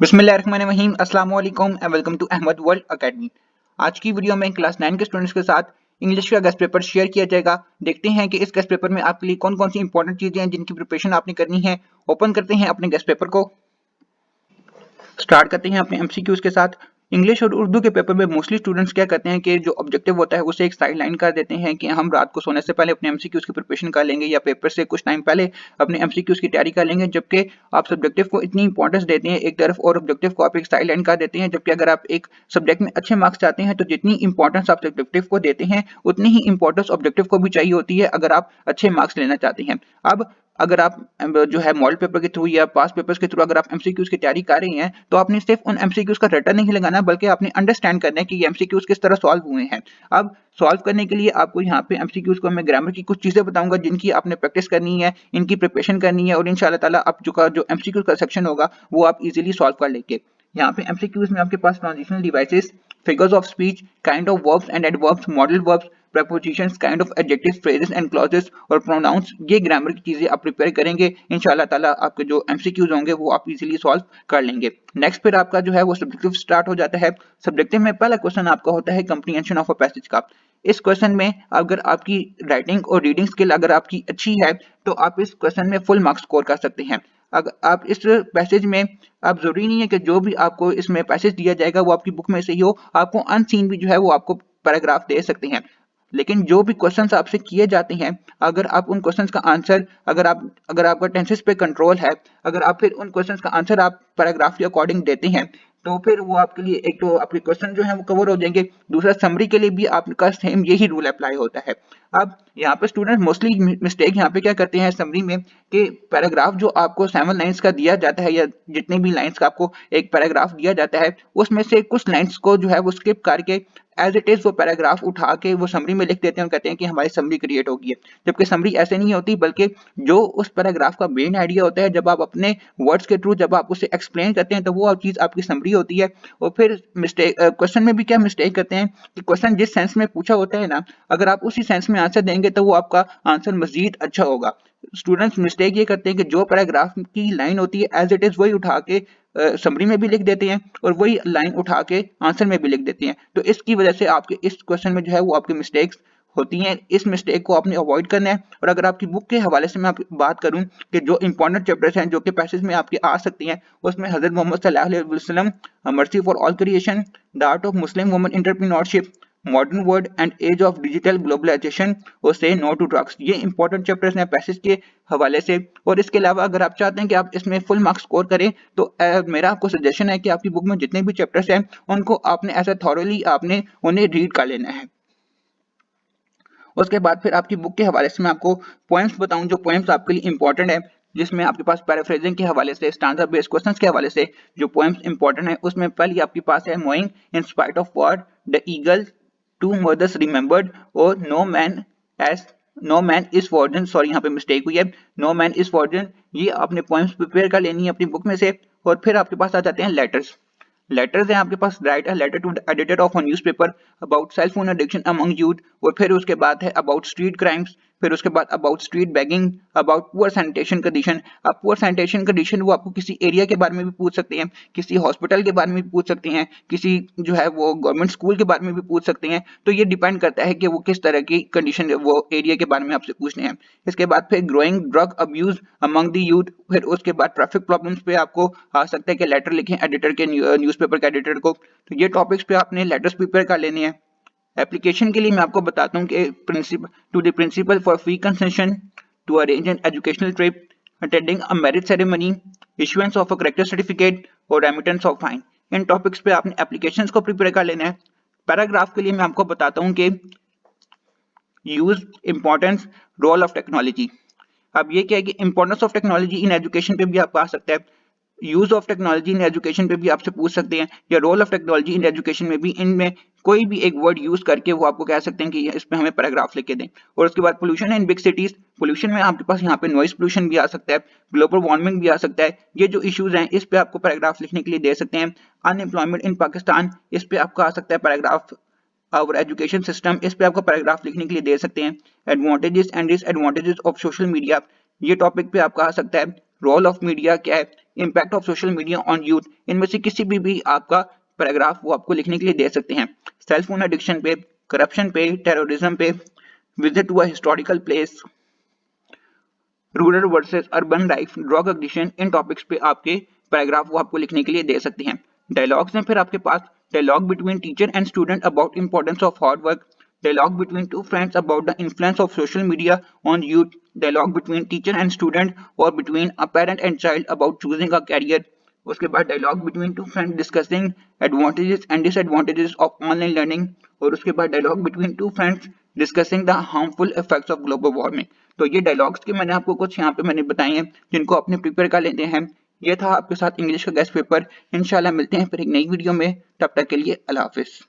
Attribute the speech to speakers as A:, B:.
A: बिस्मिल्लाहिर्रहमानिर्रहीम अस्सलाम वालेकुम and welcome to Ahmad world academy. आज की वीडियो में क्लास 9 के स्टूडेंट्स के साथ इंग्लिश का गेस्ट पेपर शेयर किया जाएगा। देखते हैं कि इस गेस्ट पेपर में आपके लिए कौन कौन सी इंपॉर्टेंट चीजें हैं जिनकी प्रिपरेशन आपने करनी है। ओपन करते हैं अपने गेस्ट पेपर को, स्टार्ट करते हैं अपने एमसीक्यूज के साथ। इंग्लिश और उर्दू के पेपर में मोस्टली स्टूडेंट्स क्या करते हैं कि जो ऑब्जेक्टिव होता है उसे एक साइड लाइन कर देते हैं कि हम रात को सोने से पहले अपने एमसीक्यूज की प्रिपरेशन कर लेंगे या पेपर से कुछ टाइम पहले अपने एमसीक्यूज की तैयारी कर लेंगे, जबकि आप सब्जेक्टिव को इतनी इंपॉर्टेंस देते हैं एक तरफ और ऑब्जेक्टिव को आप एक साइड लाइन कर देते हैं। जबकि अगर आप एक सब्जेक्ट में अच्छे मार्क्स चाहते हैं तो जितनी इंपॉर्टेंस आप सब्जेक्टिव को देते हैं उतनी ही इंपॉर्टेंस ऑब्जेक्टिव को भी चाहिए होती है अगर आप अच्छे मार्क्स लेना चाहते हैं। अब अगर आप जो है मॉडल पेपर के थ्रू या पास पेपर्स के थ्रू अगर आप एमसीक्यूज की तैयारी कर रहे हैं तो आपने सिर्फ उन एमसीक्यूज का रट्टा नहीं लगाना, बल्कि आपने अंडरस्टैंड करना है कि ये एमसीक्यूज किस तरह सॉल्व हुए हैं। अब सॉल्व करने के लिए आपको यहाँ पे एमसीक्यूज को मैं ग्रामर की कुछ चीजें बताऊंगा जिनकी आपने प्रैक्टिस करनी है, इनकी प्रिपरेशन करनी है और इंशाल्लाह ताला आप जो एमसीक्यूज का सेक्शन होगा वो आप इजीली सॉल्व कर लेंगे। यहाँ पे एमसीक्यूज में आपके पास transitional devices, figures of speech, kind of verbs and adverbs, modal verbs, prepositions, kind of adjectives, phrases and clauses और pronouns, ये ग्रामर की चीजें आप प्रिपेयर करेंगे। इंशाल्लाह ताला आपके जो एमसीक्यूज होंगे वो आप इजीली सॉल्व कर लेंगे। नेक्स्ट फिर आपका जो है वो सब्जेक्टिव स्टार्ट हो जाता है। सब्जेक्टिव में पहला क्वेश्चन आपका होता है कंप्रीहेंशन ऑफ अ पैसेज का। इस क्वेश्चन में अगर आपकी राइटिंग और रीडिंग स्किल अगर आपकी अच्छी है तो आप इस क्वेश्चन में फुल मार्क्स स्कोर कर सकते हैं। अगर आप इस पैसेज में, आप जरूरी नहीं है कि जो भी आपको इसमें पैसेज दिया जाएगा वो आपकी बुक में से ही हो, आपको अनसीन भी जो है वो आपको पैराग्राफ दे सकते हैं। लेकिन जो भी क्वेश्चंस आपसे किए जाते हैं अगर आप उन क्वेश्चंस का आंसर, अगर आपका टेंसेस पे कंट्रोल है, अगर आप फिर उन क्वेश्चंस का आंसर आप पैराग्राफ के अकॉर्डिंग देते हैं तो फिर वो आपके लिए एक तो आपके क्वेश्चन जो है वो कवर हो जाएंगे, दूसरा समरी के लिए भी आपका सेम यही रूल अप्लाई होता है। अब यहाँ पे स्टूडेंट मोस्टली मिस्टेक यहाँ पे क्या करते हैं समरी में कि पैराग्राफ जो आपको 7 लाइंस का दिया जाता है या जितने भी लाइंस का आपको एक पैराग्राफ दिया जाता है उसमें से कुछ लाइंस को जो है वो स्किप करके एज इट इज वो पैराग्राफ उठा के वो समरी में लिख देते हैं और कहते हैं कि हमारी समरी क्रिएट होगी है। जबकि समरी ऐसे नहीं होती, बल्कि जो उस पैराग्राफ का मेन आइडिया होता है जब आप अपने वर्ड्स के थ्रू जब आप उसे एक्सप्लेन करते हैं तो वो चीज आपकी समरी होती है। और फिर मिस्टेक क्वेश्चन में भी क्या मिस्टेक करते हैं कि क्वेश्चन जिस सेंस में पूछा होता है ना, अगर आप उसी सेंस में आंसर देंगे तो वो आपका आंसर मजीद अच्छा होगा। स्टूडेंट्स मिस्टेक ये करते हैं कि जो पैराग्राफ की लाइन होती है एज इट इज वही उठा के समरी में भी लिख देते हैं और वही लाइन उठा के आंसर में भी लिख देते हैं। तो इसकी वजह से आपके इस क्वेश्चन में जो है वो आपकी मिस्टेक्स होती हैं। इस मिस्टेक को आपने अवॉइड करना है। और अगर आपकी बुक के हवाले से मैं आपकी बात करूं कि जो इंपॉर्टेंट चैप्टर्स हैं जो कि पैसेज में आपके आ सकती हैं उसमें हजरत मोहम्मद सल्लल्लाहु अलैहि वसल्लम, mercy for all creation, the art of Muslim woman entrepreneurship, modern world and age of digital globalization और से नो टू ड्रग्स, ये इंपॉर्टेंट चैप्टर्स हैं पैसेज के हवाले से। और इसके अलावा अगर आप चाहते हैं कि आप इसमें फुल मार्क्स स्कोर करें तो मेरा आपको सजेशन है कि आपकी बुक में जितने भी चैप्टर्स हैं उनको आपने ऐसा थॉरली आपने उन्हें रीड कर लेना है। उसके बाद फिर आपकी बुक के हवाले से मैं आपको पोएम्स बताऊं जो पोएम्स आपके लिए इंपॉर्टेंट है, जिसमें आपके पास पैराफ्रेजिंग के हवाले से, स्टांजा बेस्ड क्वेश्चंस के हवाले से जो पोएम्स इंपॉर्टेंट है उसमें पहली आपके पास है मोइंग in spite of war, the eagle, two mothers remembered और no man is forgotten, sorry यहाँ पे मिस्टेक हुई है, नो मैन इज फॉर्जन। ये आपने पोएम्स प्रिपेयर कर लेनी है अपनी बुक में से। और फिर आपके पास आ जाते हैं लेटर्स। लेटर्स हैं आपके पास, write a letter to the editor of a newspaper about cell phone addiction among youth. और फिर उसके बाद है अबाउट स्ट्रीट क्राइम्स, फिर उसके बाद about street begging, about poor sanitation condition. अब पुअर सैनिटेशन कंडीशन वो आपको किसी एरिया के बारे में भी पूछ सकते हैं, किसी हॉस्पिटल के बारे में भी पूछ सकते हैं, किसी जो है वो गवर्नमेंट स्कूल के बारे में भी पूछ सकते हैं। तो ये डिपेंड करता है कि वो किस तरह की कंडीशन वो एरिया के बारे में आपसे पूछने हैं। इसके बाद फिर growing drug abuse among the youth, फिर उसके बाद ट्रैफिक प्रॉब्लम्स पे आपको आ सकता है कि लेटर लिखें एडिटर के, न्यूज़पेपर के एडिटर को। तो ये टॉपिक्स पे आपने लेटर्स प्रिपेयर कर लेने हैं। एप्लीकेशन के लिए मैं आपको बताता हूँ कि principal for fee concession, to arrange an educational trip, attending a marriage ceremony, issuance of a character certificate और रेमिटेंस ऑफ फाइन। इन टॉपिक्स पे आपने एप्लीकेशंस को प्रिपेयर कर लेना है। पैराग्राफ के लिए मैं आपको बताता हूँ कि use, importance, role of technology. अब ये क्या है कि importance of technology in education पे भी आपको आ सकता है, use of technology in education पे भी आपसे पूछ सकते हैं, या role of technology in education में भी, इनमें कोई भी एक वर्ड यूज करके वो आपको कह सकते हैं कि इस पे हमें पैराग्राफ लिख के दें। और उसके बाद pollution in big cities, pollution में आपके पास यहाँ पे नॉइस पोल्यूशन भी आ सकता है, ग्लोबल वार्मिंग भी आ सकता है। ये जो इश्यूज हैं इस पे आपको पैराग्राफ लिखने के लिए दे सकते हैं। अनएम्प्लॉयमेंट इन पाकिस्तान, इस पे आपका आ सकता है पैराग्राफ। और एजुकेशन सिस्टम, इस पे आपको पैराग्राफ लिखने के लिए दे सकते हैं। Advantages and disadvantages of social media, ये टॉपिक पे आपका आ सकता है। रोल ऑफ मीडिया क्या है, impact of social media on youth, इनमें से किसी भी आपका पैराग्राफ वो आपको लिखने के लिए दे सकते हैं। सेल फोन एडिक्शन पे, करप्शन पे, टेररिज्म पे, visit to a historical place, rural versus urban life, drug addiction, इन टॉपिक्स पे आपके पैराग्राफ वो आपको लिखने के लिए दे सकते हैं। डायलॉग्स में फिर आपके पास dialogue between teacher and student about importance of hard work, dialogue between two friends about the influence of social media on youth, dialogue between teacher and student or between a parent and child about choosing a career। उसके बाद dialogue between two friends discussing advantages and disadvantages of online learning, और उसके बाद dialogue between two friends discussing the harmful effects of global warming। तो ये dialogues के मैंने आपको कुछ यहाँ पे मैंने बताए हैं जिनको अपने प्रिपेयर कर लेते हैं। ये था आपके साथ इंग्लिश का गेस्ट पेपर। इंशाल्लाह मिलते हैं फिर एक नई वीडियो में, तब तक के लिए अल्लाह हाफिज।